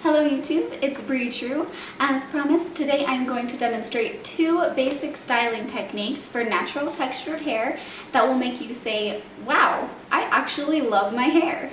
Hello YouTube, it's Bree True. As promised, today I'm going to demonstrate two basic styling techniques for natural textured hair that will make you say, wow, I actually love my hair.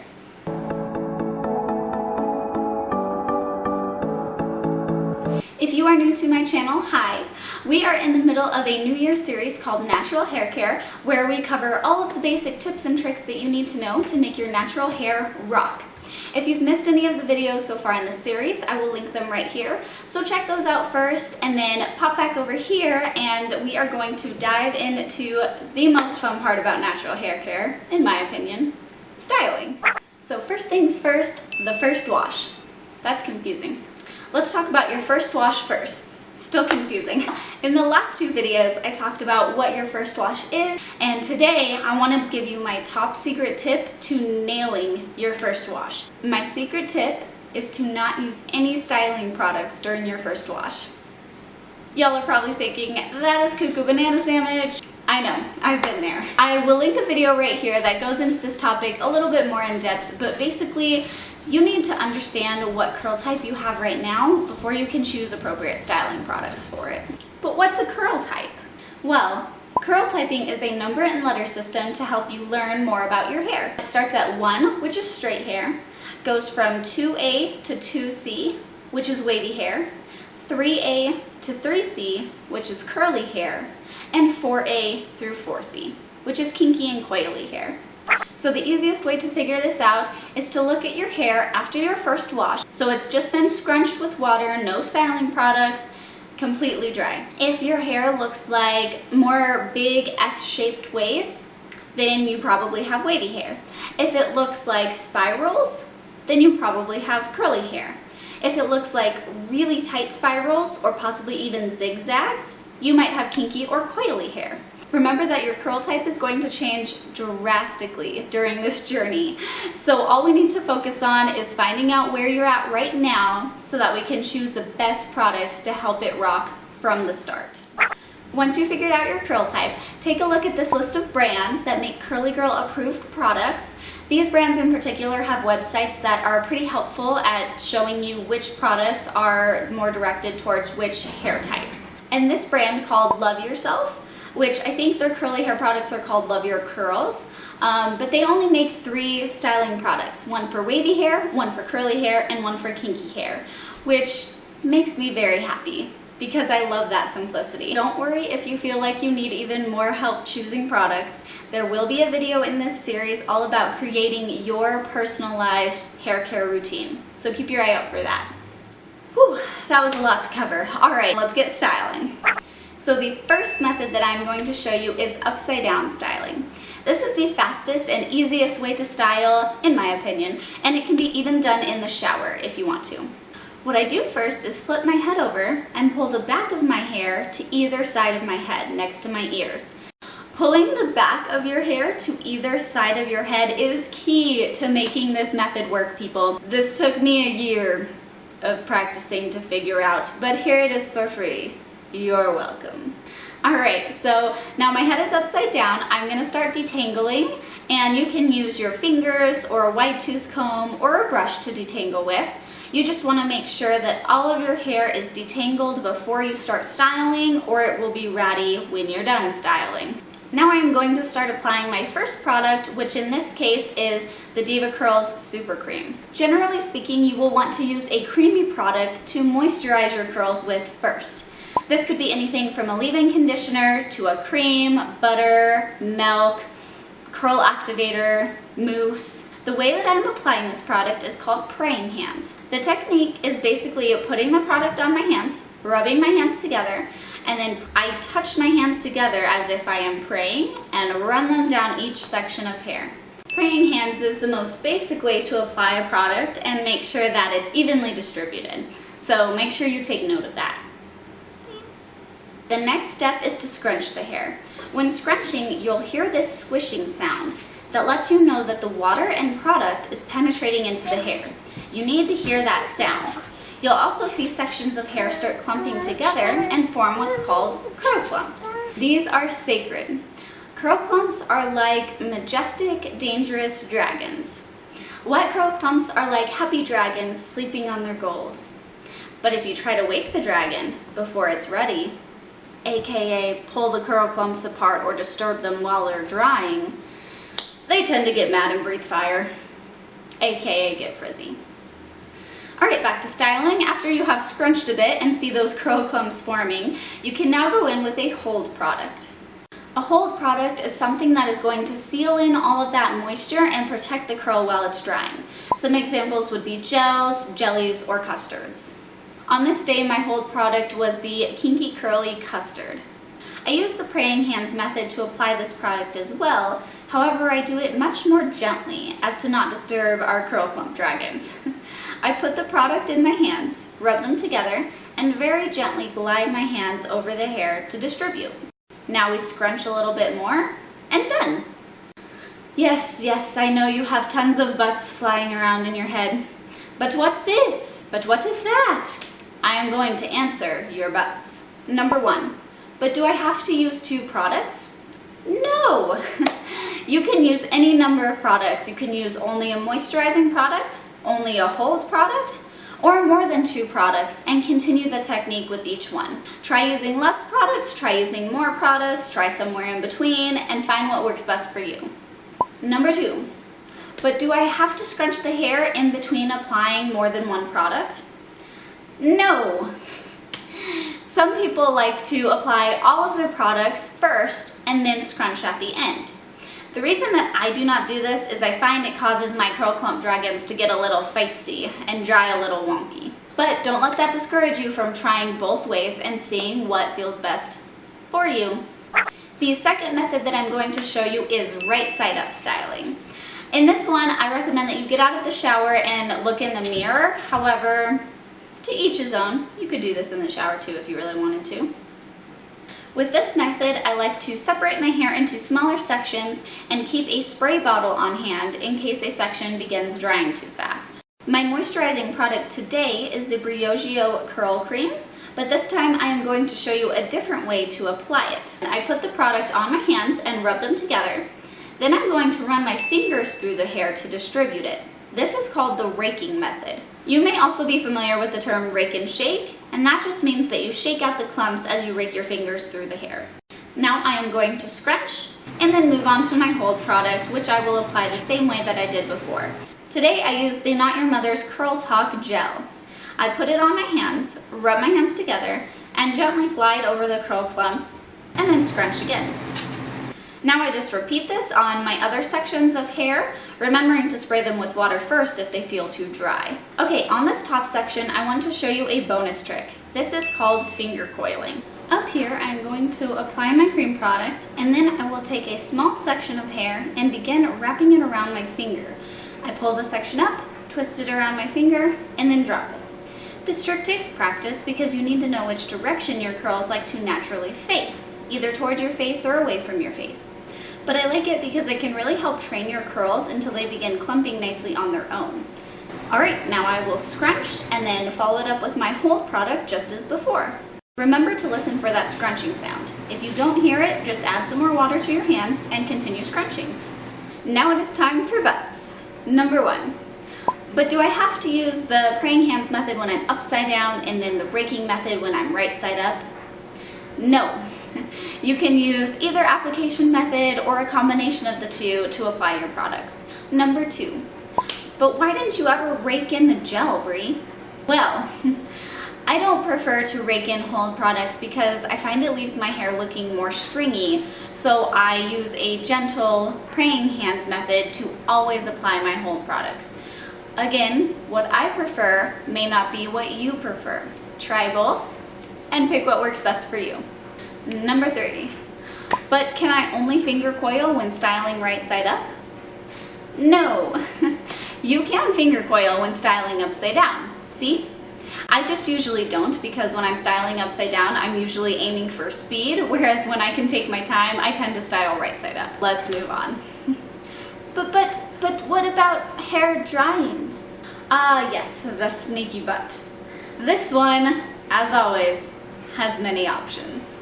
If you are new to my channel, hi! We are in the middle of a New Year's series called Natural Hair Care, where we cover all of the basic tips and tricks that you need to know to make your natural hair rock. If you've missed any of the videos so far in this series, I will link them right here. So check those out first and then pop back over here and we are going to dive into the most fun part about natural hair care, in my opinion, styling. So first things first, the first wash. That's confusing. Let's talk about your first wash first. Still confusing. In the last two videos, I talked about what your first wash is, and today I want to give you my top secret tip to nailing your first wash. My secret tip is to not use any styling products during your first wash. Y'all are probably thinking, that is cuckoo banana sandwich. I know, I've been there. I will link a video right here that goes into this topic a little bit more in depth, but basically, you need to understand what curl type you have right now before you can choose appropriate styling products for it. But what's a curl type? Well, curl typing is a number and letter system to help you learn more about your hair. It starts at 1, which is straight hair, goes from 2A to 2C, which is wavy hair, 3A to 3C, which is curly hair, and 4A through 4C, which is kinky and coily hair. So the easiest way to figure this out is to look at your hair after your first wash. So it's just been scrunched with water, no styling products, completely dry. If your hair looks like more big S-shaped waves, then you probably have wavy hair. If it looks like spirals, then you probably have curly hair. If it looks like really tight spirals or possibly even zigzags, you might have kinky or coily hair. Remember that your curl type is going to change drastically during this journey. So all we need to focus on is finding out where you're at right now so that we can choose the best products to help it rock from the start. Once you figured out your curl type, take a look at this list of brands that make Curly Girl approved products. These brands in particular have websites that are pretty helpful at showing you which products are more directed towards which hair types. And this brand called Love Yourself, which I think their curly hair products are called Love Your Curls, but they only make 3 styling products, one for wavy hair, one for curly hair, and one for kinky hair, which makes me very happy because I love that simplicity. Don't worry if you feel like you need even more help choosing products. There will be a video in this series all about creating your personalized hair care routine, so keep your eye out for that. Whew, that was a lot to cover. All right, let's get styling. So the first method that I'm going to show you is upside down styling. This is the fastest and easiest way to style, in my opinion, and it can be even done in the shower if you want to. What I do first is flip my head over and pull the back of my hair to either side of my head, next to my ears. Pulling the back of your hair to either side of your head is key to making this method work, people. This took me a year of practicing to figure out, but here it is for free. You're welcome. Alright, so now my head is upside down. I'm going to start detangling, and you can use your fingers or a wide tooth comb or a brush to detangle with. You just want to make sure that all of your hair is detangled before you start styling, or it will be ratty when you're done styling. Now I'm going to start applying my first product, which in this case is the Diva Curls Super Cream. Generally speaking, you will want to use a creamy product to moisturize your curls with first. This could be anything from a leave-in conditioner to a cream, butter, milk, curl activator, mousse. The way that I'm applying this product is called praying hands. The technique is basically putting the product on my hands, rubbing my hands together, and then I touch my hands together as if I am praying and run them down each section of hair. Praying hands is the most basic way to apply a product and make sure that it's evenly distributed. So make sure you take note of that. The next step is to scrunch the hair. When scrunching, you'll hear this squishing sound that lets you know that the water and product is penetrating into the hair. You need to hear that sound. You'll also see sections of hair start clumping together and form what's called curl clumps. These are sacred. Curl clumps are like majestic, dangerous dragons. Wet curl clumps are like happy dragons sleeping on their gold. But if you try to wake the dragon before it's ready, aka pull the curl clumps apart or disturb them while they're drying, they tend to get mad and breathe fire, aka get frizzy. Alright, back to styling. After you have scrunched a bit and see those curl clumps forming, you can now go in with a hold product. A hold product is something that is going to seal in all of that moisture and protect the curl while it's drying. Some examples would be gels, jellies, or custards. On this day, my hold product was the Kinky Curly Custard. I use the praying hands method to apply this product as well. However, I do it much more gently as to not disturb our curl clump dragons. I put the product in my hands, rub them together, and very gently glide my hands over the hair to distribute. Now we scrunch a little bit more, and done. Yes, I know you have tons of buts flying around in your head. But what's this? But what if that? I am going to answer your buts. Number 1, but do I have to use 2 products? No! You can use any number of products. You can use only a moisturizing product, only a hold product, or more than 2 products, and continue the technique with each one. Try using less products, try using more products, try somewhere in between, and find what works best for you. Number 2, but do I have to scrunch the hair in between applying more than 1 product? No! Some people like to apply all of their products first and then scrunch at the end. The reason that I do not do this is I find it causes my curl clump dragons to get a little feisty and dry a little wonky. But don't let that discourage you from trying both ways and seeing what feels best for you. The second method that I'm going to show you is right side up styling. In this one, I recommend that you get out of the shower and look in the mirror. However, to each his own. You could do this in the shower too if you really wanted to. With this method, I like to separate my hair into smaller sections and keep a spray bottle on hand in case a section begins drying too fast. My moisturizing product today is the Briogeo Curl Cream, but this time I am going to show you a different way to apply it. I put the product on my hands and rub them together. Then I'm going to run my fingers through the hair to distribute it. This is called the raking method. You may also be familiar with the term rake and shake, and that just means that you shake out the clumps as you rake your fingers through the hair. Now I am going to scrunch and then move on to my hold product, which I will apply the same way that I did before. Today I use the Not Your Mother's Curl Talk Gel. I put it on my hands, rub my hands together, and gently glide over the curl clumps, and then scrunch again. Now I just repeat this on my other sections of hair, remembering to spray them with water first if they feel too dry. Okay, on this top section, I want to show you a bonus trick. This is called finger coiling. Up here, I'm going to apply my cream product, and then I will take a small section of hair and begin wrapping it around my finger. I pull the section up, twist it around my finger, and then drop it. This trick takes practice because you need to know which direction your curls like to naturally face, either toward your face or away from your face. But I like it because it can really help train your curls until they begin clumping nicely on their own. Alright, now I will scrunch and then follow it up with my hold product just as before. Remember to listen for that scrunching sound. If you don't hear it, just add some more water to your hands and continue scrunching. Now it is time for butts. Number 1. But do I have to use the praying hands method when I'm upside down and then the raking method when I'm right side up? No. You can use either application method or a combination of the two to apply your products. Number 2. But why didn't you ever rake in the gel, Brie? Well, I don't prefer to rake in hold products because I find it leaves my hair looking more stringy, so I use a gentle praying hands method to always apply my hold products. Again, what I prefer may not be what you prefer. Try both and pick what works best for you. Number 3. But can I only finger coil when styling right side up? No. You can finger coil when styling upside down. See? I just usually don't because when I'm styling upside down, I'm usually aiming for speed, whereas when I can take my time, I tend to style right side up. Let's move on. But what about hair drying? Ah, yes, the sneaky butt. This one, as always, has many options.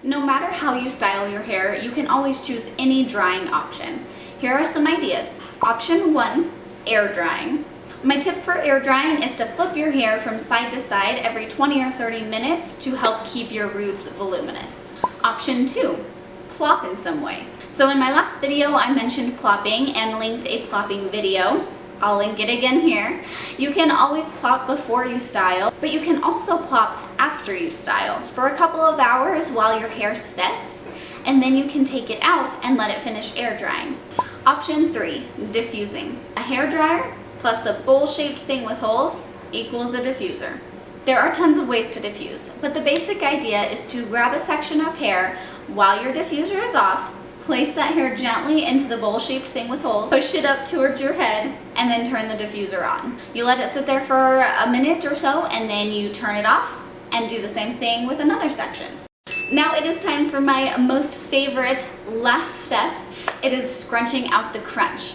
No matter how you style your hair, you can always choose any drying option. Here are some ideas. Option 1, air drying. My tip for air drying is to flip your hair from side to side every 20 or 30 minutes to help keep your roots voluminous. Option 2, plop in some way. So in my last video, I mentioned plopping and linked a plopping video. I'll link it again here. You can always plop before you style, but you can also plop after you style for a couple of hours while your hair sets, and then you can take it out and let it finish air drying. Option 3, diffusing. A hair dryer plus a bowl-shaped thing with holes equals a diffuser. There are tons of ways to diffuse, but the basic idea is to grab a section of hair while your diffuser is off, place that hair gently into the bowl-shaped thing with holes, push it up towards your head, and then turn the diffuser on. You let it sit there for a minute or so, and then you turn it off and do the same thing with another section. Now it is time for my most favorite last step. It is scrunching out the crunch.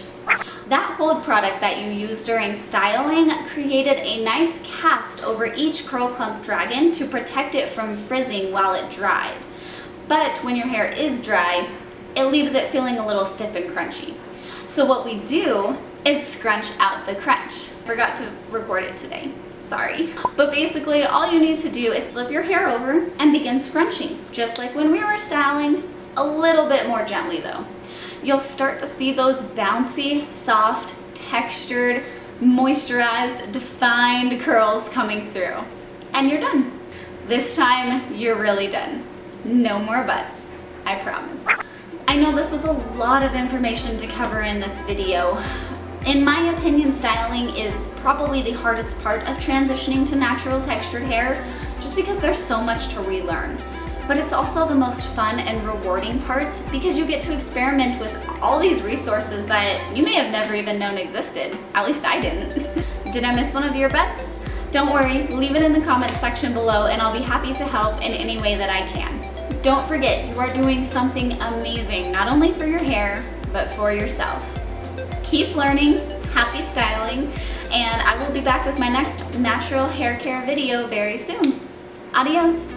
That hold product that you used during styling created a nice cast over each curl clump dragon to protect it from frizzing while it dried. But when your hair is dry, it leaves it feeling a little stiff and crunchy. So what we do is scrunch out the crunch. Forgot to record it today, sorry. But basically all you need to do is flip your hair over and begin scrunching, just like when we were styling, a little bit more gently though. You'll start to see those bouncy, soft, textured, moisturized, defined curls coming through. And you're done. This time, you're really done. No more buts, I promise. I know this was a lot of information to cover in this video. In my opinion, styling is probably the hardest part of transitioning to natural textured hair, just because there's so much to relearn. But it's also the most fun and rewarding part because you get to experiment with all these resources that you may have never even known existed. At least I didn't. Did I miss one of your bets? Don't worry, leave it in the comments section below and I'll be happy to help in any way that I can. Don't forget, you are doing something amazing, not only for your hair, but for yourself. Keep learning, happy styling, and I will be back with my next natural hair care video very soon. Adios!